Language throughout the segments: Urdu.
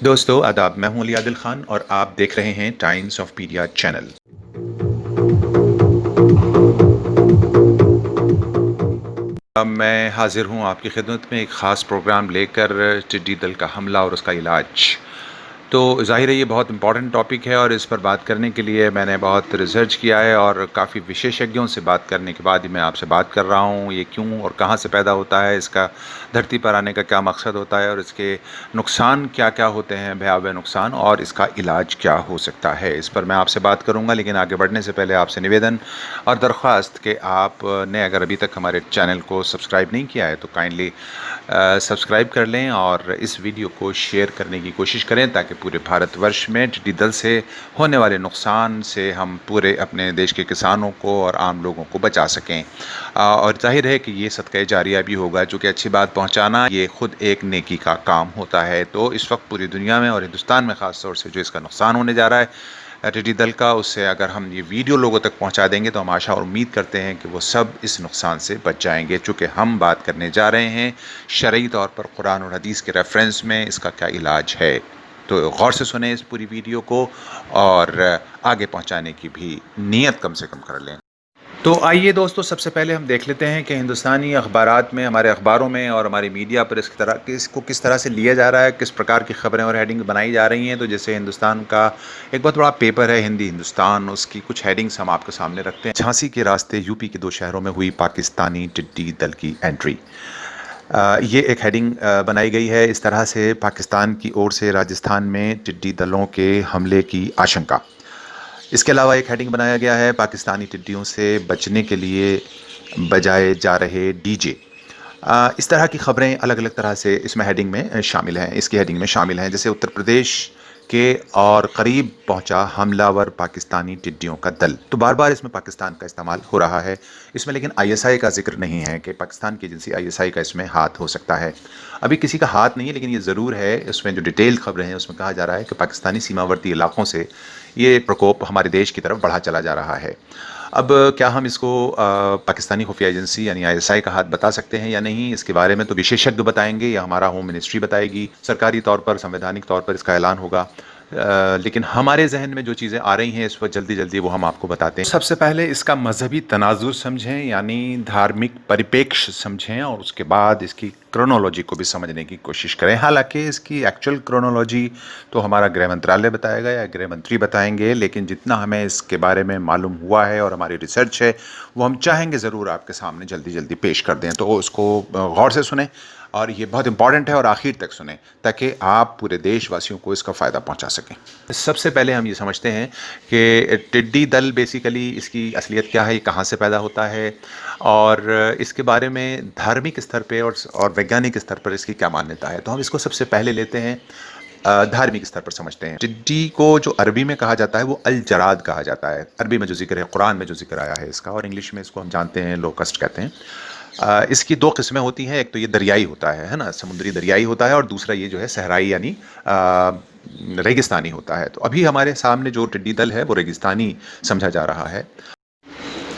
دوستو آداب، میں ہوں علی عادل خان اور آپ دیکھ رہے ہیں ٹائمز آف پیڈیا چینل۔ اب میں حاضر ہوں آپ کی خدمت میں ایک خاص پروگرام لے کر، ٹڈی دل کا حملہ اور اس کا علاج۔ تو ظاہر ہے یہ بہت امپورٹنٹ ٹاپک ہے اور اس پر بات کرنے کے لیے میں نے بہت ریسرچ کیا ہے اور کافی وشیشجوں سے بات کرنے کے بعد ہی میں آپ سے بات کر رہا ہوں۔ یہ کیوں اور کہاں سے پیدا ہوتا ہے، اس کا دھرتی پر آنے کا کیا مقصد ہوتا ہے اور اس کے نقصان کیا کیا ہوتے ہیں، بھیاوے نقصان، اور اس کا علاج کیا ہو سکتا ہے، اس پر میں آپ سے بات کروں گا۔ لیکن آگے بڑھنے سے پہلے آپ سے نویدن اور درخواست کہ آپ نے اگر ابھی تک ہمارے چینل کو سبسکرائب نہیں کیا ہے تو کائنڈلی سبسکرائب کر لیں اور اس ویڈیو کو شیئر کرنے کی کوشش کریں تاکہ پورے بھارت ورش میں ٹڈی دل سے ہونے والے نقصان سے ہم پورے اپنے دیش کے کسانوں کو اور عام لوگوں کو بچا سکیں۔ اور ظاہر ہے کہ یہ صدقہ جاریہ بھی ہوگا، چونکہ اچھی بات پہنچانا یہ خود ایک نیکی کا کام ہوتا ہے۔ تو اس وقت پوری دنیا میں اور ہندوستان میں خاص طور سے جو اس کا نقصان ہونے جا رہا ہے ٹڈی دل کا، اس سے اگر ہم یہ ویڈیو لوگوں تک پہنچا دیں گے تو ہم آشا اور امید کرتے ہیں کہ وہ سب اس نقصان سے بچ جائیں گے۔ چونکہ ہم بات کرنے جا رہے ہیں شرعی طور پر قرآن اور حدیث کے ریفرنس میں اس کا کیا علاج ہے، تو غور سے سنیں اس پوری ویڈیو کو اور آگے پہنچانے کی بھی نیت کم سے کم کر لیں۔ تو آئیے دوستو، سب سے پہلے ہم دیکھ لیتے ہیں کہ ہندوستانی اخبارات میں، ہمارے اخباروں میں اور ہماری میڈیا پر اس کو کس طرح سے لیا جا رہا ہے، کس پرکار کی خبریں اور ہیڈنگ بنائی جا رہی ہیں۔ تو جیسے ہندوستان کا ایک بہت بڑا پیپر ہے ہندی ہندوستان، اس کی کچھ ہیڈنگز ہم آپ کے سامنے رکھتے ہیں۔ جھانسی کے راستے یو پی کے 2 شہروں میں ہوئی پاکستانی ٹڈی دل کی انٹری، یہ ایک ہیڈنگ بنائی گئی ہے اس طرح سے: پاکستان کی اور سے راجستھان میں ٹڈی دلوں کے حملے کی آشنکا۔ اس کے علاوہ ایک ہیڈنگ بنایا گیا ہے: پاکستانی ٹڈیوں سے بچنے کے لیے بجائے جا رہے ڈی جے۔ اس طرح کی خبریں الگ الگ طرح سے اس میں ہیڈنگ میں شامل ہیں، اس کی ہیڈنگ میں شامل ہیں۔ جیسے اتر پردیش کے اور قریب پہنچا حملہ ور پاکستانی ٹڈیوں کا دل، تو بار بار اس میں پاکستان کا استعمال ہو رہا ہے اس میں، لیکن آئی ایس آئی کا ذکر نہیں ہے کہ پاکستان کی ایجنسی آئی ایس آئی کا اس میں ہاتھ ہو سکتا ہے۔ ابھی کسی کا ہاتھ نہیں ہے، لیکن یہ ضرور ہے اس میں جو ڈیٹیل خبریں ہیں اس میں کہا جا رہا ہے کہ پاکستانی سیماورتی علاقوں سے یہ پرکوپ ہمارے دیش کی طرف بڑھا چلا جا رہا ہے۔ اب کیا ہم اس کو پاکستانی خفیہ ایجنسی یعنی آئی ایس آئی کا ہاتھ بتا سکتے ہیں یا نہیں، اس کے بارے میں تو وشیشج بتائیں گے یا ہمارا ہوم منسٹری بتائے گی، سرکاری طور پر سنویدھانک طور پر اس کا اعلان ہوگا، لیکن ہمارے ذہن میں جو چیزیں آ رہی ہیں اس وقت جلدی جلدی وہ ہم آپ کو بتاتے ہیں۔ سب سے پہلے اس کا مذہبی تناظر سمجھیں، یعنی دھارمک پریپیکش سمجھیں، اور اس کے بعد اس کی کرونولوجی کو بھی سمجھنے کی کوشش کریں۔ حالانکہ اس کی ایکچوئل کرونولوجی تو ہمارا گرہ منترالیہ بتائے گا یا گرہ منتری بتائیں گے، لیکن جتنا ہمیں اس کے بارے میں معلوم ہوا ہے اور ہماری ریسرچ ہے وہ ہم چاہیں گے ضرور آپ کے سامنے جلدی جلدی پیش کر دیں، تو اس کو غور سے سنیں اور یہ بہت امپورٹنٹ ہے اور آخر تک سنیں تاکہ آپ پورے دیش واسیوں کو اس کا فائدہ پہنچا سکیں۔ سب سے پہلے ہم یہ سمجھتے ہیں کہ ٹڈی دل بیسیکلی اس کی اصلیت کیا ہے، یہ کہاں سے پیدا ہوتا ہے، اور اس کے بارے میں دھارمک استر پہ اور ویگیانک استر پر اس کی کیا مانیتا ہے۔ تو ہم اس کو سب سے پہلے لیتے ہیں دھارمک استر پر سمجھتے ہیں۔ ٹڈی کو جو عربی میں کہا جاتا ہے وہ الجراد کہا جاتا ہے، عربی میں جو ذکر ہے، قرآن میں جو ذکر آیا ہے اس کا، اور انگلش میں اس کو ہم جانتے ہیں لوکسٹ کہتے ہیں۔ اس کی 2 قسمیں ہوتی ہیں، ایک تو یہ دریائی ہوتا ہے نا، سمندری دریائی ہوتا ہے، اور دوسرا یہ جو ہے صحرائی یعنی ریگستانی ہوتا ہے۔ تو ابھی ہمارے سامنے جو ٹڈی دل ہے وہ ریگستانی سمجھا جا رہا ہے۔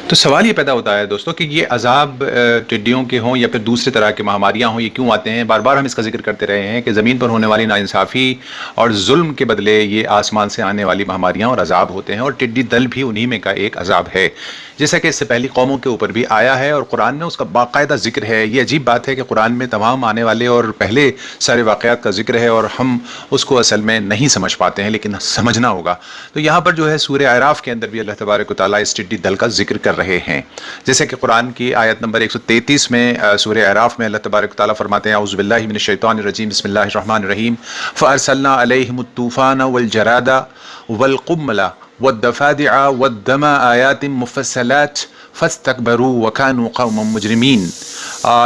تو سوال یہ پیدا ہوتا ہے دوستوں کہ یہ عذاب ٹڈیوں کے ہوں یا پھر دوسرے طرح کے مہاماریاں ہوں، یہ کیوں آتے ہیں؟ بار بار ہم اس کا ذکر کرتے رہے ہیں کہ زمین پر ہونے والی ناانصافی اور ظلم کے بدلے یہ آسمان سے آنے والی مہاماریاں اور عذاب ہوتے ہیں، اور ٹڈی دل بھی انہی میں کا ایک عذاب ہے، جیسا کہ اس سے پہلی قوموں کے اوپر بھی آیا ہے اور قرآن میں اس کا باقاعدہ ذکر ہے۔ یہ عجیب بات ہے کہ قرآن میں تمام آنے والے اور پہلے سارے واقعات کا ذکر ہے اور ہم اس کو اصل میں نہیں سمجھ پاتے ہیں، لیکن سمجھنا ہوگا۔ تو یہاں پر جو ہے سورہ اعراف کے اندر بھی اللہ تبارک و تعالیٰ اس ٹڈی دل کا ذکر کر رہے ہیں، جیسے کہ قرآن کی آیت نمبر 133 میں سورہ اعراف میں اللہ تبارک و تعالیٰ فرماتے ہیں: اعوذ باللہ من الشیطان الرجیم، بسم اللہ الرحمن الرحیم، فَأَرْسَلْنَا عَلَيْهِمُ الطُّوفَانَ وَالْجَرَادَ وَالْقُمَّلَ وَالضَّفَادِعَ وَالدَّمَ آیَاتٍ مُفَصَّلَاتٍ فَاسْتَكْبَرُوا وَكَانُوا قَوْمًا مُجْرِمِينَ۔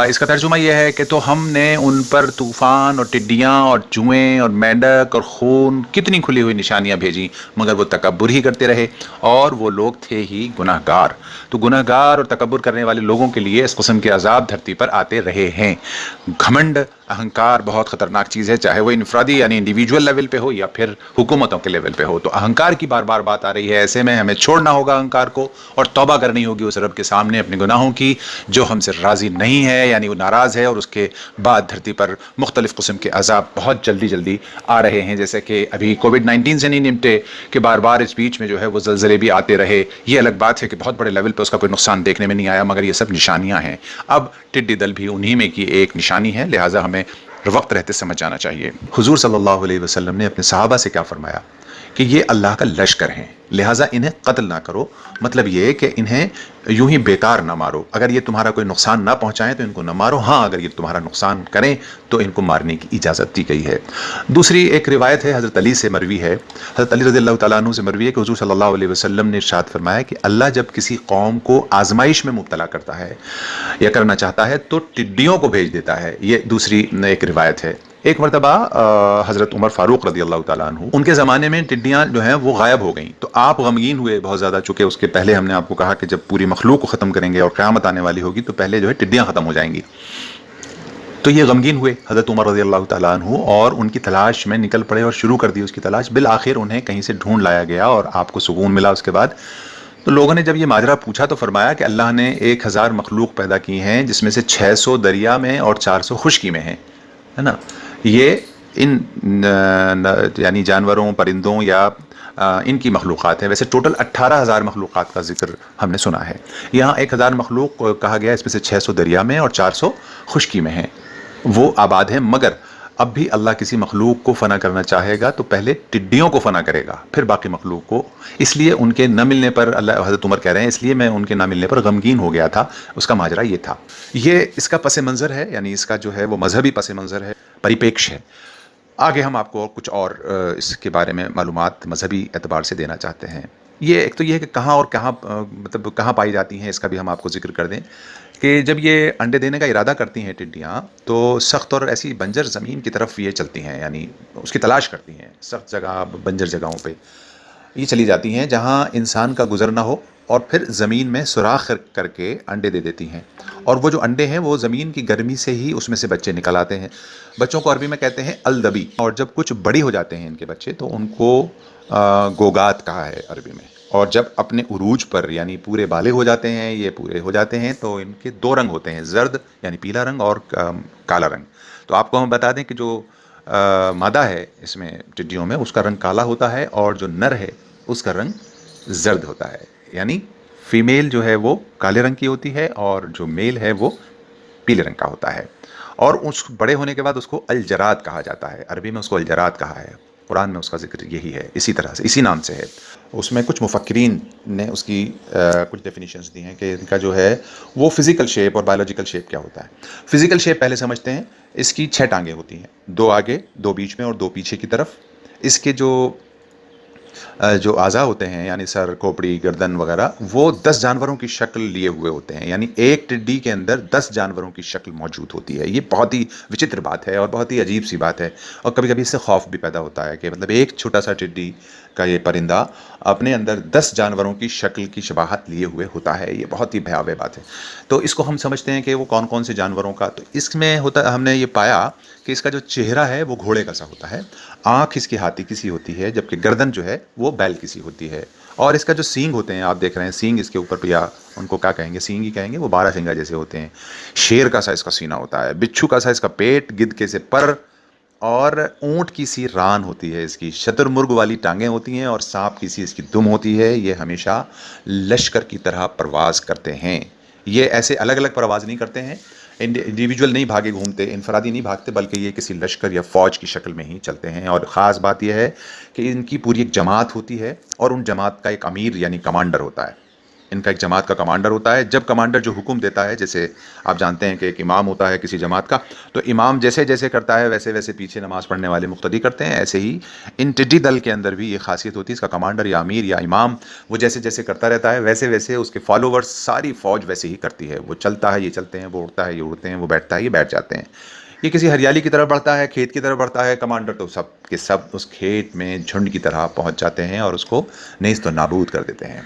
اس کا ترجمہ یہ ہے کہ تو ہم نے ان پر طوفان اور ٹڈیاں اور جوئیں اور مینڈک اور خون کتنی کھلی ہوئی نشانیاں بھیجیں، مگر وہ تکبر ہی کرتے رہے اور وہ لوگ تھے ہی گناہ گار۔ تو گناہ گار اور تکبر کرنے والے لوگوں کے لیے اس قسم کے عذاب دھرتی پر آتے رہے ہیں۔ گھمنڈ، اہنکار بہت خطرناک چیز ہے، چاہے وہ انفرادی یعنی انڈیویجول لیول پہ ہو یا پھر حکومتوں کے لیول پہ ہو۔ تو اہنکار کی بار بار بات آ رہی ہے، ایسے میں ہمیں چھوڑنا ہوگا اہنکار کو اور توبہ کرنی ہوگی اس رب کے سامنے اپنے گناہوں کی، جو ہم سے راضی نہیں ہے، یعنی وہ ناراض ہے، اور اس کے بعد دھرتی پر مختلف قسم کے عذاب بہت جلدی جلدی آ رہے ہیں، جیسے کہ ابھی کووڈ-19 سے نہیں نمٹے کہ بار بار اس بیچ میں جو ہے وہ زلزلے بھی آتے رہے. یہ الگ بات ہے کہ بہت بڑے لیول پہ اس کا کوئی نقصان دیکھنے میں نہیں آیا، مگر یہ سب نشانیاں ہیں. اب ٹڈی دل بھی انہی میں کی ایک نشانی ہے، لہٰذا ہمیں وقت رہتے سمجھ جانا چاہیے. حضور صلی اللہ علیہ وسلم نے اپنے صحابہ سے کیا فرمایا کہ یہ اللہ کا لشکر ہیں، لہٰذا انہیں قتل نہ کرو. مطلب یہ کہ انہیں یوں ہی بیکار نہ مارو. اگر یہ تمہارا کوئی نقصان نہ پہنچائیں تو ان کو نہ مارو، ہاں اگر یہ تمہارا نقصان کریں تو ان کو مارنے کی اجازت دی گئی ہے. دوسری ایک روایت ہے، حضرت علی سے مروی ہے، حضرت علی رضی اللہ تعالیٰ عنہ سے مروی ہے کہ حضور صلی اللہ علیہ وسلم نے ارشاد فرمایا کہ اللہ جب کسی قوم کو آزمائش میں مبتلا کرتا ہے یا کرنا چاہتا ہے تو ٹڈیوں کو بھیج دیتا ہے. یہ دوسری ایک روایت ہے. ایک مرتبہ حضرت عمر فاروق رضی اللہ تعالیٰ عنہ، ان کے زمانے میں ٹڈیاں جو ہیں وہ غائب ہو گئیں، تو آپ غمگین ہوئے بہت زیادہ، چونکہ اس کے پہلے ہم نے آپ کو کہا کہ جب پوری مخلوق کو ختم کریں گے اور قیامت آنے والی ہوگی تو پہلے جو ہے ٹڈیاں ختم ہو جائیں گی. تو یہ غمگین ہوئے حضرت عمر رضی اللہ تعالیٰ عنہ اور ان کی تلاش میں نکل پڑے اور شروع کر دی اس کی تلاش. بالآخر انہیں کہیں سے ڈھونڈ لایا گیا اور آپ کو سکون ملا اس کے بعد. تو لوگوں نے جب یہ ماجرا پوچھا تو فرمایا کہ اللہ نے 1000 مخلوق پیدا کی ہیں، جس میں سے 600 دریا میں اور 400 خشکی میں ہیں، ہے نا. یہ ان یعنی جانوروں، پرندوں یا ان کی مخلوقات ہیں. ویسے ٹوٹل 18,000 مخلوقات کا ذکر ہم نے سنا ہے. یہاں 1000 مخلوق کہا گیا، اس میں سے 600 دریا میں اور 400 خشکی میں ہیں، وہ آباد ہیں. مگر اب بھی اللہ کسی مخلوق کو فنا کرنا چاہے گا تو پہلے ٹڈیوں کو فنا کرے گا، پھر باقی مخلوق کو. اس لیے ان کے نہ ملنے پر، اللہ حضرت عمر کہہ رہے ہیں، اس لیے میں ان کے نہ ملنے پر غمگین ہو گیا تھا. اس کا ماجرا یہ تھا. یہ اس کا پس منظر ہے، یعنی اس کا جو ہے وہ مذہبی پس منظر ہے، پریپیکش ہے. آگے ہم آپ کو کچھ اور اس کے بارے میں معلومات مذہبی اعتبار سے دینا چاہتے ہیں. یہ ایک تو یہ ہے کہ کہاں اور کہاں مطلب کہاں پائی جاتی ہیں، اس کا بھی ہم آپ کو ذکر کر دیں کہ جب یہ انڈے دینے کا ارادہ کرتی ہیں ٹڈیاں تو سخت اور ایسی بنجر زمین کی طرف یہ چلتی ہیں، یعنی اس کی تلاش کرتی ہیں. سخت جگہ، بنجر جگہوں پہ یہ چلی جاتی ہیں جہاں انسان کا گزر نہ ہو، اور پھر زمین میں سوراخ کر کے انڈے دے دیتی ہیں. اور وہ جو انڈے ہیں وہ زمین کی گرمی سے ہی اس میں سے بچے نکل آتے ہیں. بچوں کو عربی میں کہتے ہیں الدبی. اور جب کچھ بڑی ہو جاتے ہیں ان کے بچے تو ان کو گوگات کہا ہے عربی میں. اور جب اپنے عروج پر یعنی پورے بالغ ہو جاتے ہیں، یہ پورے ہو جاتے ہیں، تو ان کے 2 رنگ ہوتے ہیں، زرد یعنی پیلا رنگ اور کالا رنگ. تو آپ کو ہم بتا دیں کہ جو مادہ ہے اس میں ٹڈیوں میں، اس کا رنگ کالا ہوتا ہے، اور جو نر ہے اس کا رنگ زرد ہوتا ہے. یعنی فیمیل جو ہے وہ کالے رنگ کی ہوتی ہے اور جو میل ہے وہ پیلے رنگ کا ہوتا ہے. اور اس بڑے ہونے کے بعد اس کو الجراد کہا جاتا ہے. عربی میں اس کو الجراد کہا ہے، قرآن میں اس کا ذکر یہی ہے، اسی طرح سے، اسی نام سے ہے. اس میں کچھ مفکرین نے اس کی کچھ ڈیفینیشنز دی ہیں کہ ان کا جو ہے وہ فزیکل شیپ اور بایولوجیکل شیپ کیا ہوتا ہے. فزیکل شیپ پہلے سمجھتے ہیں. اس کی 6 ٹانگیں ہوتی ہیں، 2 آگے، 2 بیچ میں اور 2 پیچھے کی طرف. اس کے جو اعضاء ہوتے ہیں یعنی سر، کھوپڑی، گردن وغیرہ، وہ 10 جانوروں کی شکل لیے ہوئے ہوتے ہیں. یعنی ایک ٹڈی کے اندر 10 جانوروں کی شکل موجود ہوتی ہے. یہ بہت ہی وچتر بات ہے اور بہت ہی عجیب سی بات ہے. اور کبھی کبھی اس سے خوف بھی پیدا ہوتا ہے کہ مطلب ایک چھوٹا سا ٹڈی کا یہ پرندہ اپنے اندر 10 جانوروں کی شکل کی شباہت لیے ہوئے ہوتا ہے. یہ بہت ہی بھیاوہ بات ہے. تو اس کو ہم سمجھتے ہیں کہ وہ کون کون سے جانوروں کا. تو اس میں ہوتا، ہم نے یہ پایا کہ اس کا جو چہرہ ہے وہ گھوڑے کا سا ہوتا ہے، آنکھ اس کی ہاتھی کی سی ہوتی ہے، جبکہ گردن جو ہے وہ بیل کی سی ہوتی ہے. اور اس کا جو سینگ ہوتے ہیں، آپ دیکھ رہے ہیں سینگ اس کے اوپر پہ، یا ان کو کیا کہیں گے، سینگ ہی کہیں گے، وہ 12 سینگا جیسے ہوتے ہیں. شیر کا سا اس کا سینہ ہوتا ہے، بچھو کا سا اس کا پیٹ، گدھ کے سے پر، اور اونٹ کی سی ران ہوتی ہے اس کی. شتر مرغ والی ٹانگیں ہوتی ہیں اور سانپ کی سی اس کی دم ہوتی ہے. یہ ہمیشہ لشکر کی طرح پرواز کرتے ہیں. یہ ایسے الگ الگ پرواز نہیں کرتے ہیں، انڈیویجول نہیں بھاگے گھومتے، انفرادی نہیں بھاگتے، بلکہ یہ کسی لشکر یا فوج کی شکل میں ہی چلتے ہیں. اور خاص بات یہ ہے کہ ان کی پوری ایک جماعت ہوتی ہے، اور ان جماعت کا ایک امیر یعنی کمانڈر ہوتا ہے. ان کا ایک جماعت کا کمانڈر ہوتا ہے. جب کمانڈر جو حکم دیتا ہے، جیسے آپ جانتے ہیں کہ ایک امام ہوتا ہے کسی جماعت کا، تو امام جیسے جیسے کرتا ہے ویسے ویسے پیچھے نماز پڑھنے والے مقتدی کرتے ہیں. ایسے ہی ان ٹڈی دل کے اندر بھی یہ خاصیت ہوتی ہے، اس کا کمانڈر یا امیر یا امام وہ جیسے جیسے کرتا رہتا ہے ویسے ویسے اس کے فالوورز، ساری فوج ویسے ہی کرتی ہے. وہ چلتا ہے یہ چلتے ہیں، وہ اڑتا ہے یہ اڑتے ہیں، وہ بیٹھتا ہے یہ بیٹھ جاتے ہیں. یہ کسی ہریالی کی طرف بڑھتا ہے، کھیت کی طرف بڑھتا ہے، کمانڈر تو سب کے سب اس کھیت میں جھنڈ کی طرح پہنچ جاتے ہیں اور اس کو نیست و نابود کر دیتے ہیں.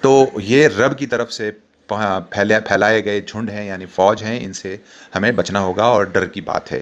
تو یہ رب کی طرف سے پھیلائے گئے جھنڈ ہیں، یعنی فوج ہیں. ان سے ہمیں بچنا ہوگا اور ڈر کی بات ہے.